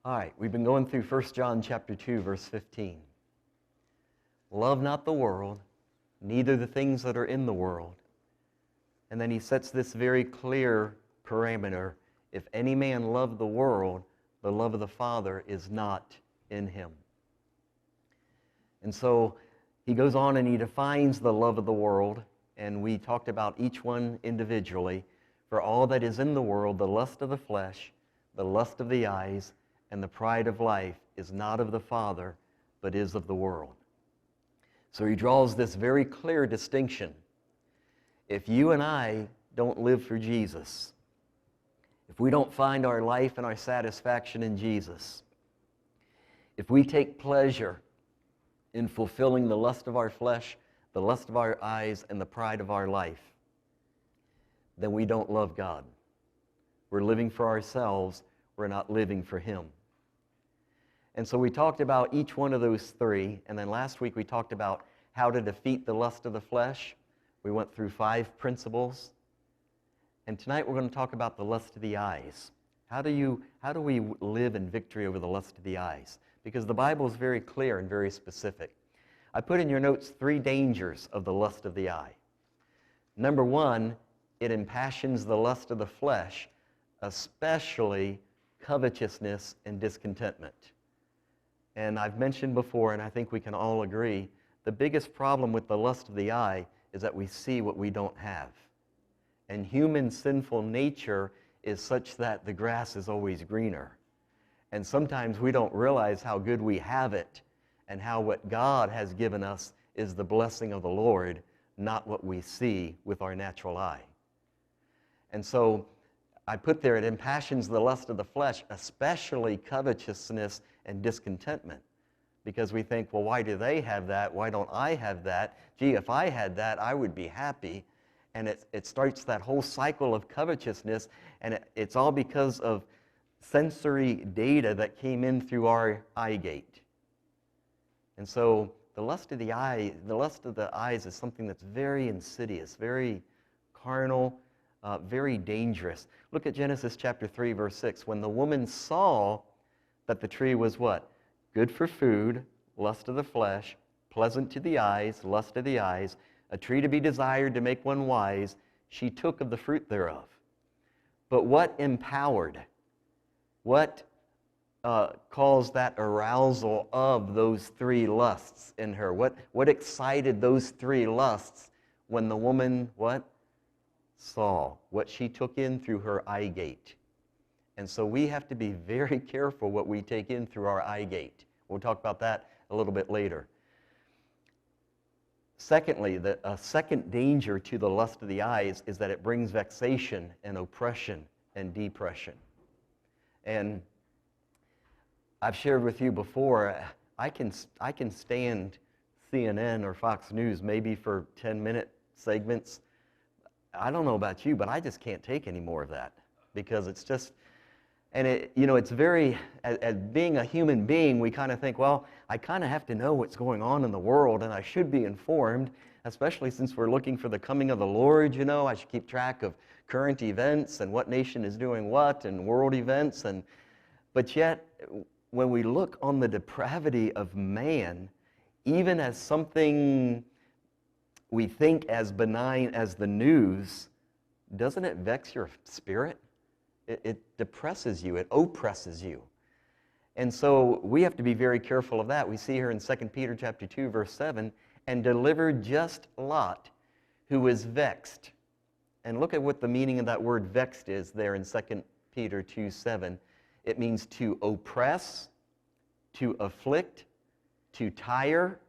All right, we've been going through 1 John chapter 2, verse 15. Love not the world, neither the things that are in the world. And then he sets this very clear parameter. If any man love the world, the love of the Father is not in him. And so he goes on and he defines the love of the world, and we talked about each one individually. For all that is in the world, the lust of the flesh, the lust of the eyes, and the pride of life is not of the Father, but is of the world. So he draws this very clear distinction. If you and I don't live for Jesus, if we don't find our life and our satisfaction in Jesus, if we take pleasure in fulfilling the lust of our flesh, the lust of our eyes, and the pride of our life, then we don't love God. We're living for ourselves. We're not living for Him. And so we talked about each one of those three, and then last week we talked about how to defeat the lust of the flesh. We went through 5 principles. And tonight we're going to talk about the lust of the eyes. How do we live in victory over the lust of the eyes? Because the Bible is very clear and very specific. I put in your notes 3 dangers of the lust of the eye. Number 1, it impassions the lust of the flesh, especially covetousness and discontentment. And I've mentioned before, and I think we can all agree, the biggest problem with the lust of the eye is that we see what we don't have. And human sinful nature is such that the grass is always greener. And sometimes we don't realize how good we have it and how what God has given us is the blessing of the Lord, not what we see with our natural eye. And so I put there, it impassions the lust of the flesh, especially covetousness and discontentment. Because we think, well, why do they have that? Why don't I have that? Gee, if I had that, I would be happy. And it starts that whole cycle of covetousness, and it's all because of sensory data that came in through our eye gate. And so the lust of the eyes is something that's very insidious, very carnal, very dangerous. Look at Genesis chapter 3, verse 6. When the woman saw that the tree was what? Good for food, lust of the flesh, pleasant to the eyes, lust of the eyes, a tree to be desired to make one wise, she took of the fruit thereof. But what empowered? What caused that arousal of those 3 lusts in her? What excited those 3 lusts when the woman, what? Saw what she took in through her eye gate. And so we have to be very careful what we take in through our eye gate. We'll talk about that a little bit later. Secondly, a second danger to the lust of the eyes is that it brings vexation and oppression and depression. And I've shared with you before, I can stand CNN or Fox News maybe for 10-minute segments. I don't know about you, but I just can't take any more of that, because it's just, and it's very, as being a human being, we kind of think, well, I kind of have to know what's going on in the world, and I should be informed, especially since we're looking for the coming of the Lord. I should keep track of current events and what nation is doing what and world events. But yet, when we look on the depravity of man, even as something we think as benign as the news, doesn't it vex your spirit? It depresses you. It oppresses you. And so we have to be very careful of that. We see here in 2 Peter chapter 2, verse 7, and delivered just Lot, who was vexed. And look at what the meaning of that word vexed is there in 2 Peter 2, 7. It means to oppress, to afflict, to tire,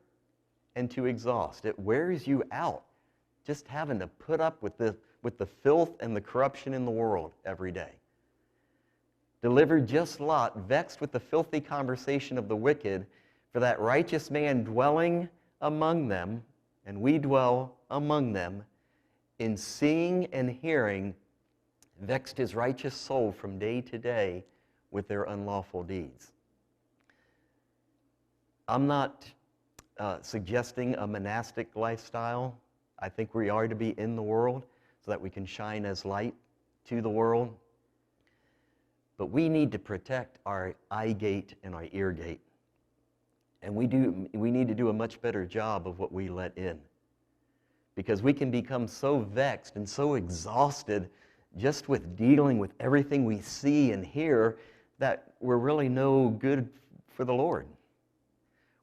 and to exhaust. It wears you out just having to put up with the filth and the corruption in the world every day. Delivered just Lot, vexed with the filthy conversation of the wicked, for that righteous man dwelling among them, and we dwell among them, in seeing and hearing, vexed his righteous soul from day to day with their unlawful deeds. I'm not suggesting a monastic lifestyle. I think we are to be in the world so that we can shine as light to the world. But we need to protect our eye gate and our ear gate. And we need to do a much better job of what we let in. Because we can become so vexed and so exhausted just with dealing with everything we see and hear that we're really no good for the Lord.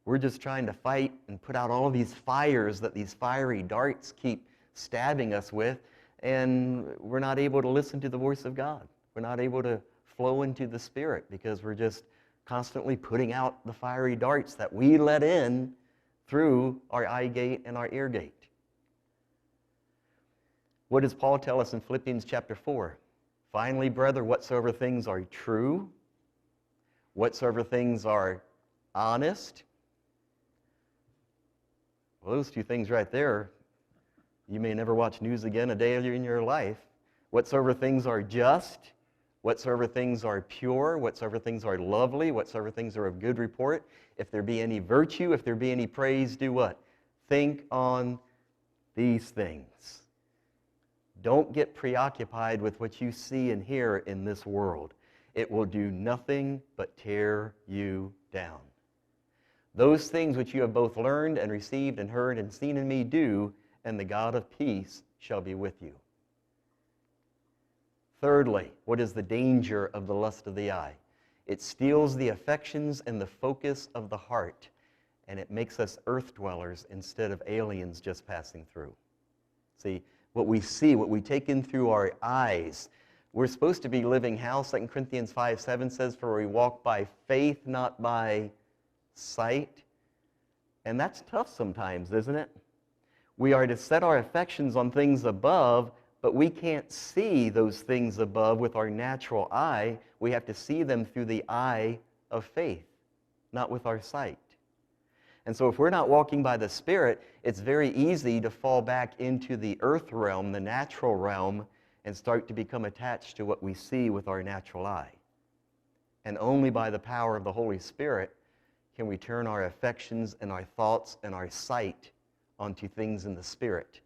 We're just trying to fight and put out all of these fires that these fiery darts keep stabbing us with, and we're not able to listen to the voice of God. We're not able to flow into the Spirit because we're just constantly putting out the fiery darts that we let in through our eye gate and our ear gate. What does Paul tell us in Philippians chapter 4? Finally, brethren, whatsoever things are true, whatsoever things are honest. Well, those two things right there, you may never watch news again a day in your life. Whatsoever things are just, whatsoever things are pure, whatsoever things are lovely, whatsoever things are of good report, if there be any virtue, if there be any praise, do what? Think on these things. Don't get preoccupied with what you see and hear in this world. It will do nothing but tear you down. Those things which you have both learned and received and heard and seen in me do, and the God of peace shall be with you. Thirdly, what is the danger of the lust of the eye? It steals the affections and the focus of the heart, and it makes us earth dwellers instead of aliens just passing through. See, what we see, what we take in through our eyes, we're supposed to be living how? 2 Corinthians 5:7 says, for we walk by faith, not by sight. And that's tough sometimes, isn't it? We are to set our affections on things above, but we can't see those things above with our natural eye. We have to see them through the eye of faith, not with our sight. And so if we're not walking by the Spirit, it's very easy to fall back into the earth realm, the natural realm, and start to become attached to what we see with our natural eye. And only by the power of the Holy Spirit can we turn our affections and our thoughts and our sight onto things in the Spirit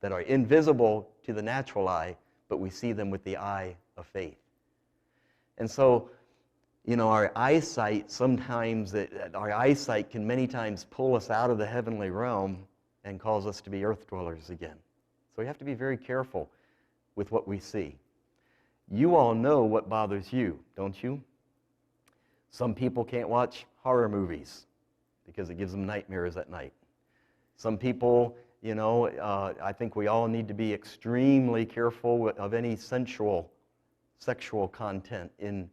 that are invisible to the natural eye, but we see them with the eye of faith. And so, you know, our eyesight can many times pull us out of the heavenly realm and cause us to be earth dwellers again. So we have to be very careful with what we see. You all know what bothers you, don't you? Some people can't watch horror movies because it gives them nightmares at night. Some people, you know, I think we all need to be extremely careful of any sexual content in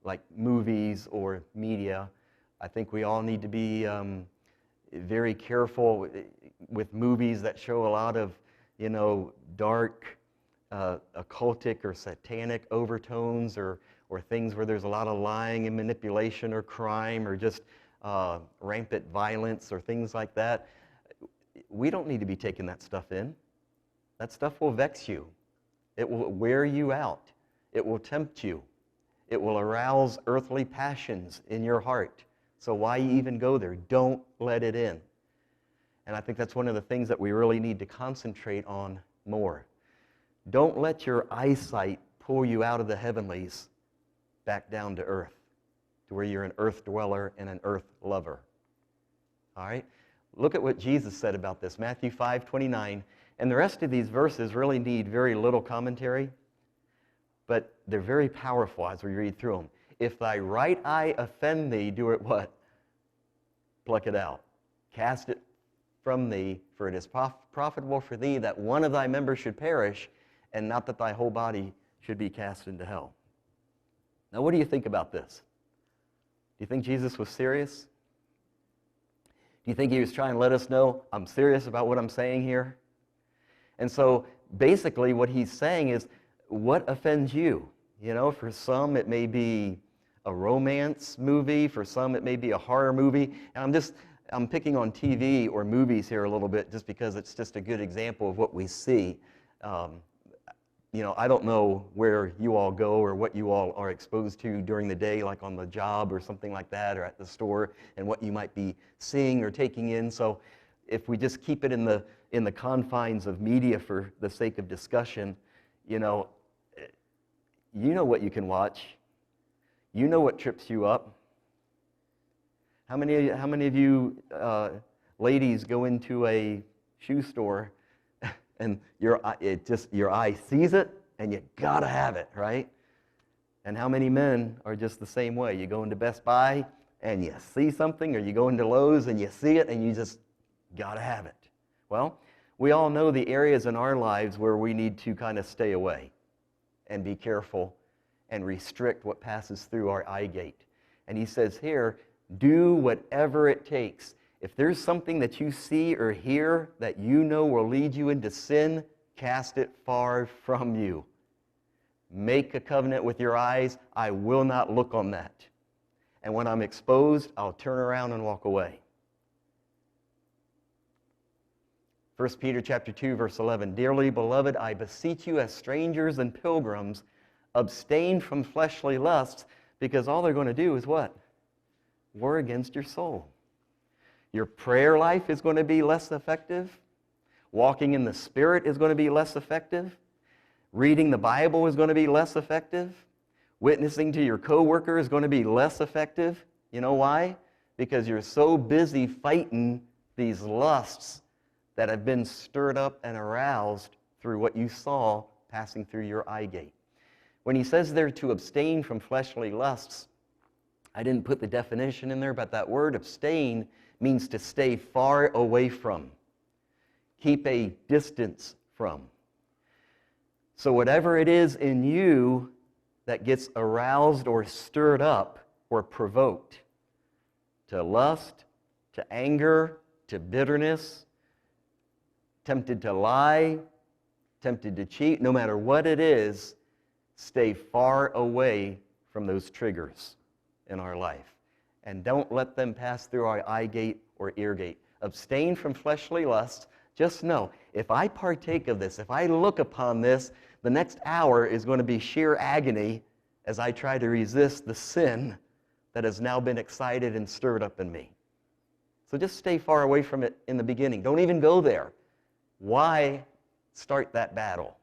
like movies or media. I think we all need to be very careful with movies that show a lot of, you know, dark, occultic or satanic overtones, or things where there's a lot of lying and manipulation or crime or just rampant violence or things like that. We don't need to be taking that stuff in. That stuff will vex you. It will wear you out. It will tempt you. It will arouse earthly passions in your heart. So why even go there? Don't let it in. And I think that's one of the things that we really need to concentrate on more. Don't let your eyesight pull you out of the heavenlies back down to earth, to where you're an earth dweller and an earth lover. All right? Look at what Jesus said about this, Matthew 5:29. And the rest of these verses really need very little commentary, but they're very powerful as we read through them. If thy right eye offend thee, do it what? Pluck it out. Cast it from thee, for it is profitable for thee that one of thy members should perish, and not that thy whole body should be cast into hell. Now, what do you think about this? Do you think Jesus was serious? Do you think he was trying to let us know, I'm serious about what I'm saying here? And so, basically, what he's saying is, what offends you? You know, for some, it may be a romance movie. For some, it may be a horror movie. And I'm picking on TV or movies here a little bit just because it's just a good example of what we see. You know, I don't know where you all go or what you all are exposed to during the day, like on the job or something like that, or at the store, and what you might be seeing or taking in. So if we just keep it in the confines of media for the sake of discussion, you know what you can watch. You know what trips you up. How many of you ladies go into a shoe store and your eye sees it and you gotta have it, right? And how many men are just the same way? You go into Best Buy and you see something, or you go into Lowe's and you see it and you just gotta have it. Well, we all know the areas in our lives where we need to kind of stay away and be careful and restrict what passes through our eye gate. And he says here, do whatever it takes. If there's something that you see or hear that you know will lead you into sin, cast it far from you. Make a covenant with your eyes. I will not look on that. And when I'm exposed, I'll turn around and walk away. 1 Peter chapter 2, verse 11, Dearly beloved, I beseech you as strangers and pilgrims, abstain from fleshly lusts, because all they're going to do is what? War against your soul. Your prayer life is going to be less effective. Walking in the Spirit is going to be less effective. Reading the Bible is going to be less effective. Witnessing to your coworker is going to be less effective. You know why? Because you're so busy fighting these lusts that have been stirred up and aroused through what you saw passing through your eye gate. When he says there to abstain from fleshly lusts, I didn't put the definition in there, but that word abstain means to stay far away from. Keep a distance from. So whatever it is in you that gets aroused or stirred up or provoked to lust, to anger, to bitterness, tempted to lie, tempted to cheat, no matter what it is, stay far away from those triggers in our life. And don't let them pass through our eye gate or ear gate. Abstain from fleshly lusts. Just know, if I partake of this, if I look upon this, the next hour is going to be sheer agony as I try to resist the sin that has now been excited and stirred up in me. So just stay far away from it in the beginning. Don't even go there. Why start that battle?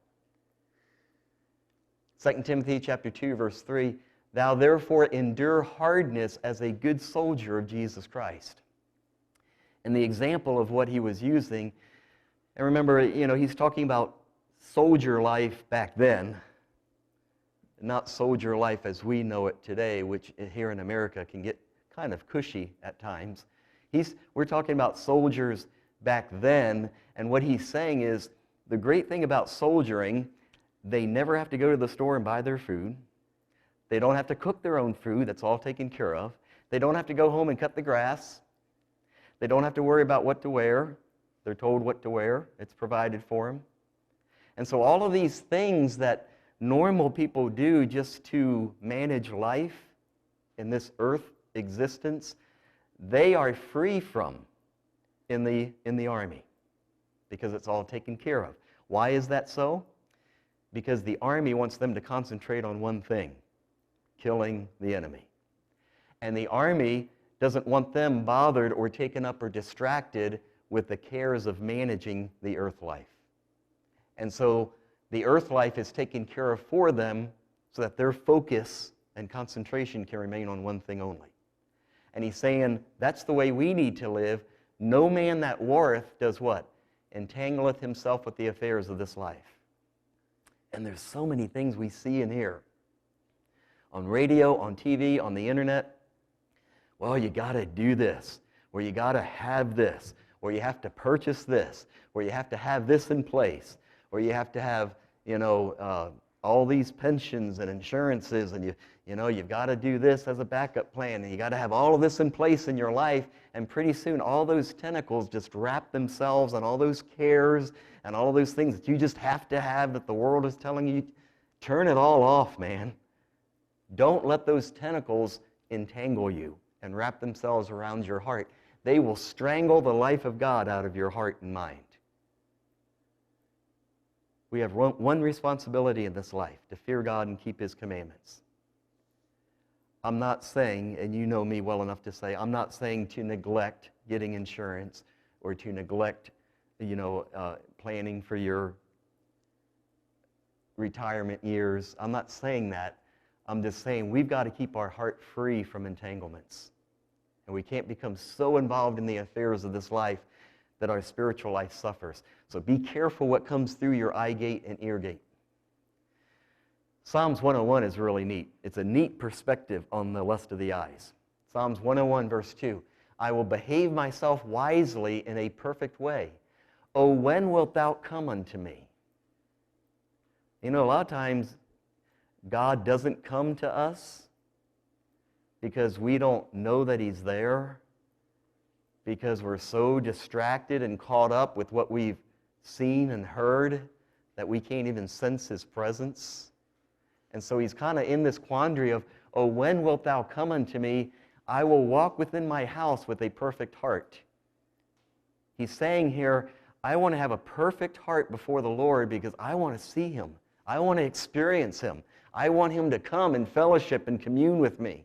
2 Timothy chapter 2, verse 3, Thou therefore endure hardness as a good soldier of Jesus Christ. And the example of what he was using, and remember, he's talking about soldier life back then, not soldier life as we know it today, which here in America can get kind of cushy at times. We're talking about soldiers back then, and what he's saying is the great thing about soldiering, they never have to go to the store and buy their food. They don't have to cook their own food. That's all taken care of. They don't have to go home and cut the grass. They don't have to worry about what to wear. They're told what to wear. It's provided for them. And so all of these things that normal people do just to manage life in this earth existence, they are free from in the army because it's all taken care of. Why is that so? Because the army wants them to concentrate on one thing, killing the enemy. And the army doesn't want them bothered or taken up or distracted with the cares of managing the earth life. And so the earth life is taken care of for them so that their focus and concentration can remain on one thing only. And he's saying that's the way we need to live. No man that warreth does what? Entangleth himself with the affairs of this life. And there's so many things we see and hear. On radio, on TV, on the internet. Well, you got to do this, or you got to have this, or you have to purchase this, or you have to have this in place, or you have to have, all these pensions and insurances, and you've got to do this as a backup plan, and you got to have all of this in place in your life, and pretty soon all those tentacles just wrap themselves on all those cares and all of those things that you just have to have that the world is telling you. Turn it all off, man. Don't let those tentacles entangle you and wrap themselves around your heart. They will strangle the life of God out of your heart and mind. We have one responsibility in this life, to fear God and keep His commandments. I'm not saying, and you know me well enough to say, I'm not saying to neglect getting insurance or to neglect, planning for your retirement years. I'm not saying that. I'm just saying we've got to keep our heart free from entanglements. And we can't become so involved in the affairs of this life that our spiritual life suffers. So be careful what comes through your eye gate and ear gate. Psalms 101 is really neat. It's a neat perspective on the lust of the eyes. Psalms 101, verse 2. I will behave myself wisely in a perfect way. O when wilt thou come unto me? You know, a lot of times God doesn't come to us because we don't know that He's there, because we're so distracted and caught up with what we've seen and heard that we can't even sense His presence. And so He's kind of in this quandary of, oh, when wilt thou come unto me? I will walk within my house with a perfect heart. He's saying here, I want to have a perfect heart before the Lord because I want to see Him. I want to experience Him. I want Him to come and fellowship and commune with me.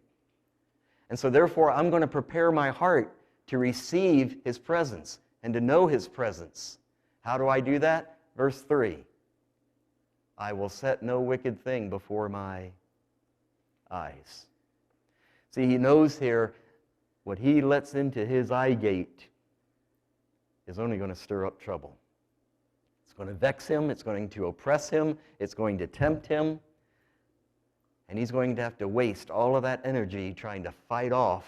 And so therefore, I'm going to prepare my heart to receive His presence and to know His presence. How do I do that? Verse 3. I will set no wicked thing before my eyes. See, He knows here what He lets into His eye gate is only going to stir up trouble. It's going to vex Him. It's going to oppress Him. It's going to tempt Him. And He's going to have to waste all of that energy trying to fight off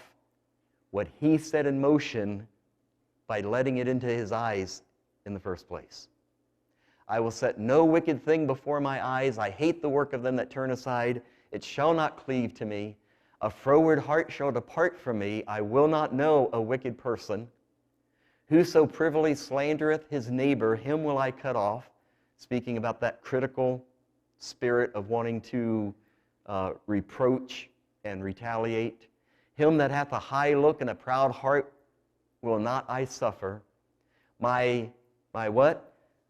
what He set in motion by letting it into His eyes in the first place. I will set no wicked thing before my eyes. I hate the work of them that turn aside. It shall not cleave to me. A froward heart shall depart from me. I will not know a wicked person. Whoso privily slandereth his neighbor, him will I cut off. Speaking about that critical spirit of wanting to reproach and retaliate. Him that hath a high look and a proud heart will not I suffer. My what?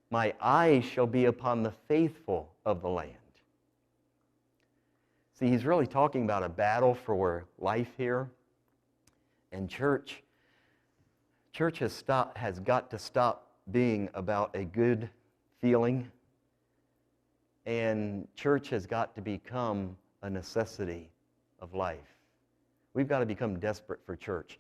My eyes shall be upon the faithful of the land. See, he's really talking about a battle for life here. And church has got to stop being about a good feeling. And church has got to become a necessity of life. We've got to become desperate for church.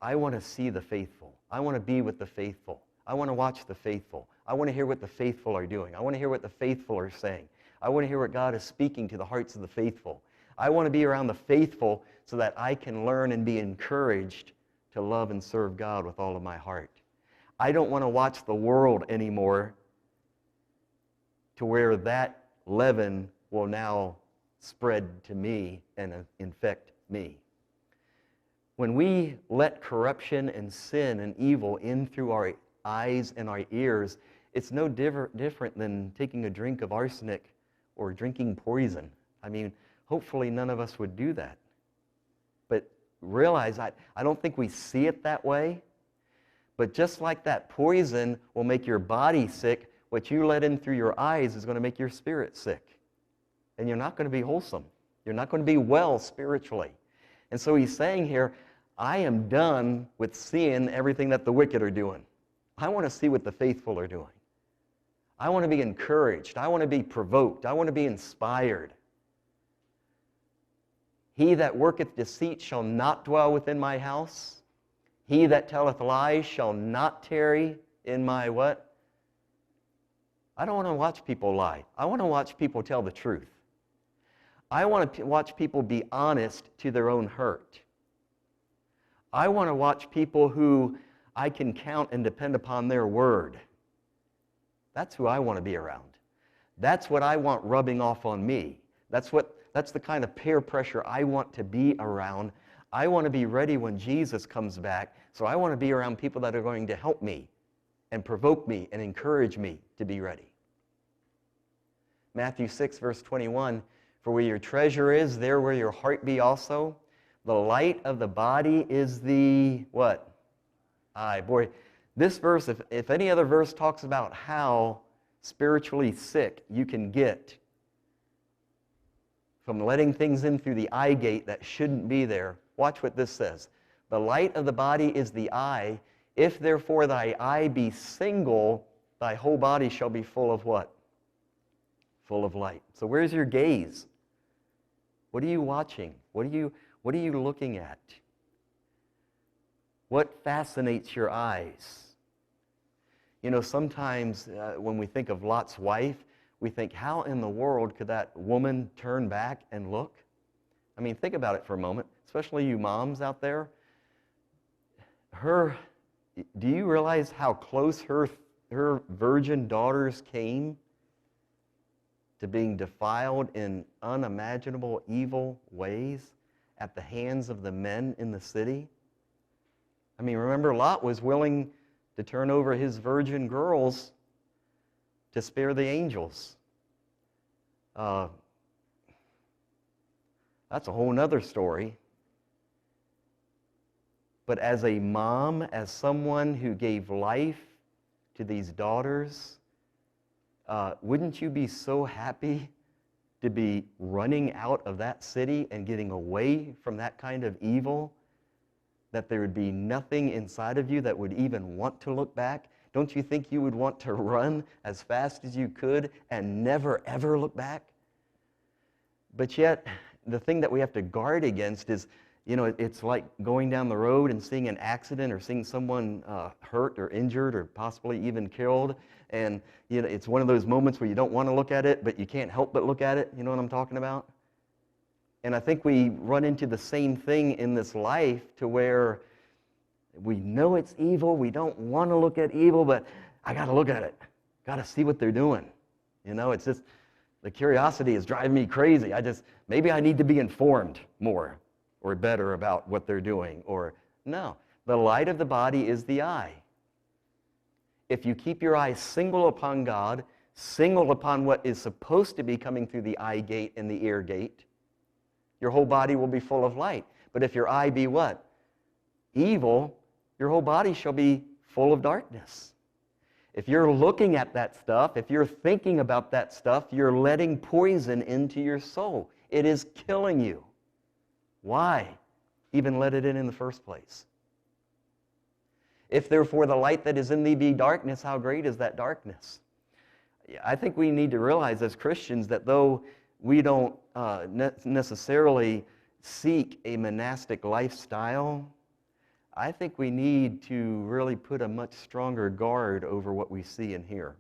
I want to see the faithful. I want to be with the faithful. I want to watch the faithful. I want to hear what the faithful are doing. I want to hear what the faithful are saying. I want to hear what God is speaking to the hearts of the faithful. I want to be around the faithful so that I can learn and be encouraged to love and serve God with all of my heart. I don't want to watch the world anymore to where that leaven will now spread to me and infect me. When we let corruption and sin and evil in through our eyes and our ears, it's no different than taking a drink of arsenic or drinking poison. I mean, hopefully none of us would do that. But realize, I don't think we see it that way. But just like that poison will make your body sick, what you let in through your eyes is going to make your spirit sick. And you're not going to be wholesome. You're not going to be well spiritually. And so he's saying here, I am done with seeing everything that the wicked are doing. I want to see what the faithful are doing. I want to be encouraged. I want to be provoked. I want to be inspired. He that worketh deceit shall not dwell within my house. He that telleth lies shall not tarry in my what? I don't want to watch people lie. I want to watch people tell the truth. I want to watch people be honest to their own hurt. I want to watch people who I can count and depend upon their word. That's who I want to be around. That's what I want rubbing off on me. That's the kind of peer pressure I want to be around. I want to be ready when Jesus comes back, so I want to be around people that are going to help me and provoke me and encourage me to be ready. Matthew 6, verse 21, for where your treasure is, there will your heart be also. The light of the body is the what? Eye. Boy, this verse, if any other verse talks about how spiritually sick you can get from letting things in through the eye gate that shouldn't be there, watch what this says. The light of the body is the eye. If therefore thy eye be single, thy whole body shall be full of what? Full of light. So where's your gaze? What are you watching? What are you looking at? What fascinates your eyes? You know, sometimes when we think of Lot's wife, we think, how in the world could that woman turn back and look? I mean, think about it for a moment, especially you moms out there. Do you realize how close her virgin daughters came to being defiled in unimaginable evil ways at the hands of the men in the city? I mean, remember, Lot was willing to turn over his virgin girls to spare the angels. That's a whole nother story. But as a mom, as someone who gave life to these daughters, wouldn't you be so happy to be running out of that city and getting away from that kind of evil, that there would be nothing inside of you that would even want to look back? Don't you think you would want to run as fast as you could and never, ever look back? But yet, the thing that we have to guard against is, you know, it's like going down the road and seeing an accident or seeing someone hurt or injured or possibly even killed. And, you know, it's one of those moments where you don't want to look at it, but you can't help but look at it. You know what I'm talking about? And I think we run into the same thing in this life, to where we know it's evil. We don't want to look at evil, but I got to look at it. Got to see what they're doing. You know, it's just, the curiosity is driving me crazy. Maybe I need to be informed more or better about what they're doing. Or, no, the light of the body is the eye. If you keep your eyes single upon God, single upon what is supposed to be coming through the eye gate and the ear gate, your whole body will be full of light. But if your eye be what? Evil, your whole body shall be full of darkness. If you're looking at that stuff, if you're thinking about that stuff, you're letting poison into your soul. It is killing you. Why even let it in the first place? If therefore the light that is in thee be darkness, how great is that darkness? I think we need to realize as Christians that though we don't necessarily seek a monastic lifestyle, I think we need to really put a much stronger guard over what we see and hear.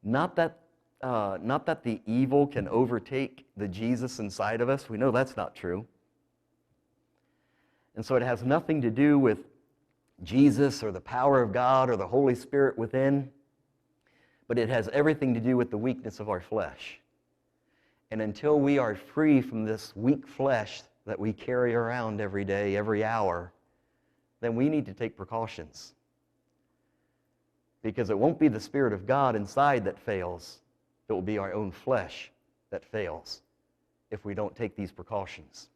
Not that the evil can overtake the Jesus inside of us. We know that's not true. And so it has nothing to do with Jesus or the power of God or the Holy Spirit within, but it has everything to do with the weakness of our flesh. And until we are free from this weak flesh that we carry around every day, every hour, then we need to take precautions. Because it won't be the Spirit of God inside that fails. It will be our own flesh that fails if we don't take these precautions.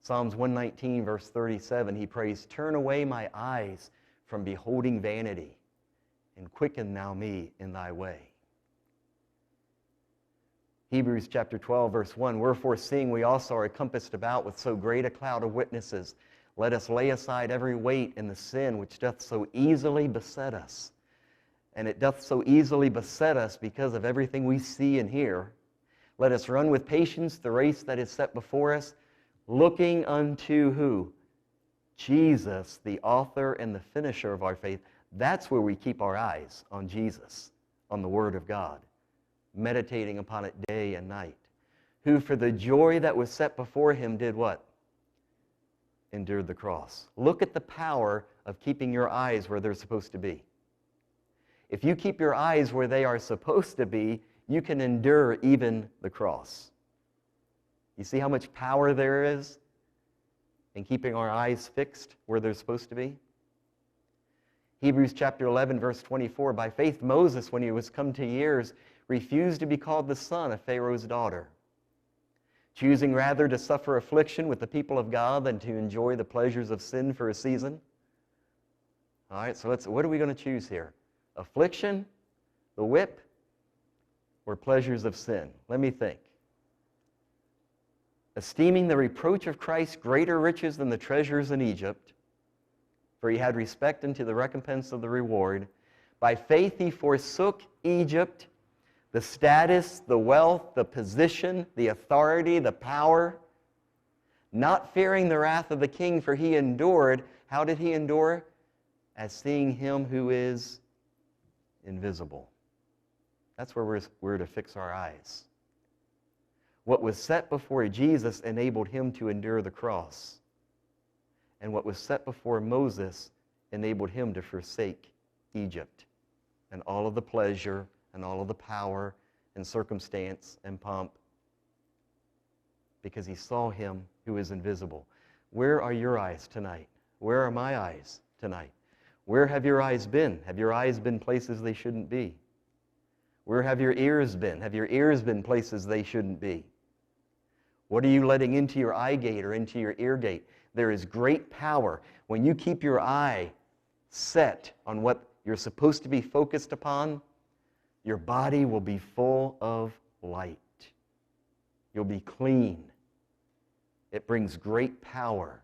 Psalms 119, verse 37, he prays, "Turn away my eyes from beholding vanity, and quicken thou me in thy way." Hebrews chapter 12, verse 1, "Wherefore, seeing we also are compassed about with so great a cloud of witnesses, let us lay aside every weight and the sin which doth so easily beset us." And it doth so easily beset us because of everything we see and hear. "Let us run with patience the race that is set before us, looking unto" who? Jesus, the author and the finisher of our faith. That's where we keep our eyes, on Jesus, on the Word of God, meditating upon it day and night. "Who for the joy that was set before him" did what? Endured the cross. Look at the power of keeping your eyes where they're supposed to be. If you keep your eyes where they are supposed to be, you can endure even the cross. You see how much power there is in keeping our eyes fixed where they're supposed to be? Hebrews chapter 11, verse 24, "By faith Moses, when he was come to years, refused to be called the son of Pharaoh's daughter, choosing rather to suffer affliction with the people of God than to enjoy the pleasures of sin for a season." All right, so what are we going to choose here? Affliction, the whip, or pleasures of sin? Let me think. "Esteeming the reproach of Christ greater riches than the treasures in Egypt, for he had respect unto the recompense of the reward. By faith he forsook Egypt, the status, the wealth, the position, the authority, the power, not fearing the wrath of the king, for he endured. How did he endure? As seeing him who is invisible. That's where we're to fix our eyes. What was set before Jesus enabled him to endure the cross. And what was set before Moses enabled him to forsake Egypt and all of the pleasure and all of the power and circumstance and pomp, because he saw him who is invisible. Where are your eyes tonight? Where are my eyes tonight? Where have your eyes been? Have your eyes been places they shouldn't be? Where have your ears been? Have your ears been places they shouldn't be? What are you letting into your eye gate or into your ear gate? There is great power when you keep your eye set on what you're supposed to be focused upon. Your body will be full of light. You'll be clean. It brings great power.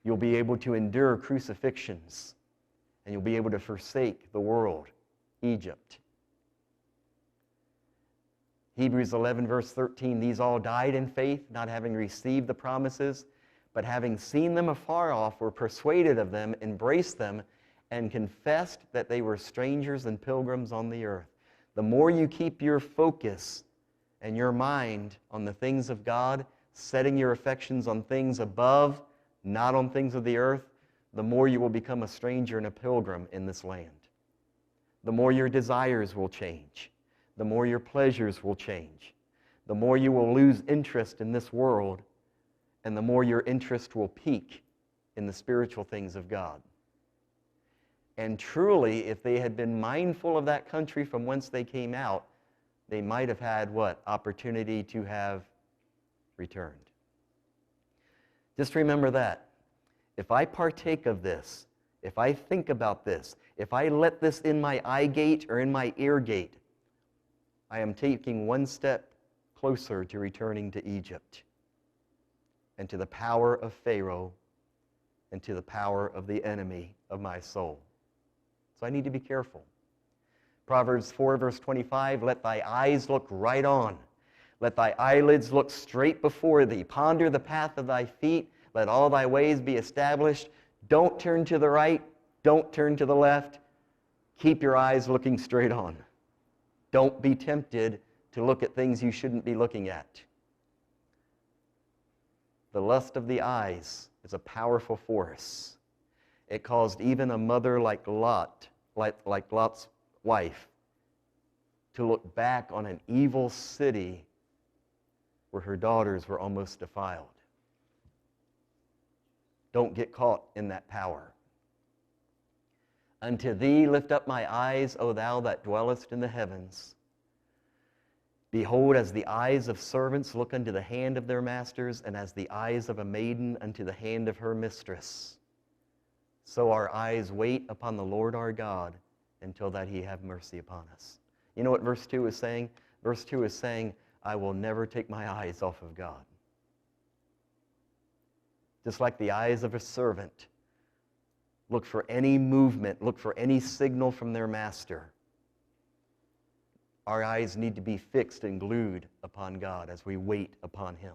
You'll be able to endure crucifixions, and you'll be able to forsake the world, Egypt. Hebrews 11, verse 13, these all died in faith, not having received the promises, but having seen them afar off, were persuaded of them, embraced them, and confessed that they were strangers and pilgrims on the earth. The more you keep your focus and your mind on the things of God, setting your affections on things above, not on things of the earth, the more you will become a stranger and a pilgrim in this land. The more your desires will change. The more your pleasures will change. The more you will lose interest in this world, and the more your interest will peak in the spiritual things of God. And truly, if they had been mindful of that country from whence they came out, they might have had what? Opportunity to have returned. Just remember that. If I partake of this, if I think about this, if I let this in my eye gate or in my ear gate, I am taking one step closer to returning to Egypt and to the power of Pharaoh and to the power of the enemy of my soul. So I need to be careful. Proverbs 4, verse 25, let thy eyes look right on. Let thy eyelids look straight before thee. Ponder the path of thy feet. Let all thy ways be established. Don't turn to the right. Don't turn to the left. Keep your eyes looking straight on. Don't be tempted to look at things you shouldn't be looking at. The lust of the eyes is a powerful force. It caused even a mother like Lot, like Lot's wife, to look back on an evil city where her daughters were almost defiled. Don't get caught in that power. Unto thee lift up my eyes, O thou that dwellest in the heavens. Behold, as the eyes of servants look unto the hand of their masters, and as the eyes of a maiden unto the hand of her mistress, so our eyes wait upon the Lord our God until that he have mercy upon us. You know what verse 2 is saying? Verse 2 is saying, I will never take my eyes off of God. Just like the eyes of a servant look for any movement, look for any signal from their master. Our eyes need to be fixed and glued upon God as we wait upon him.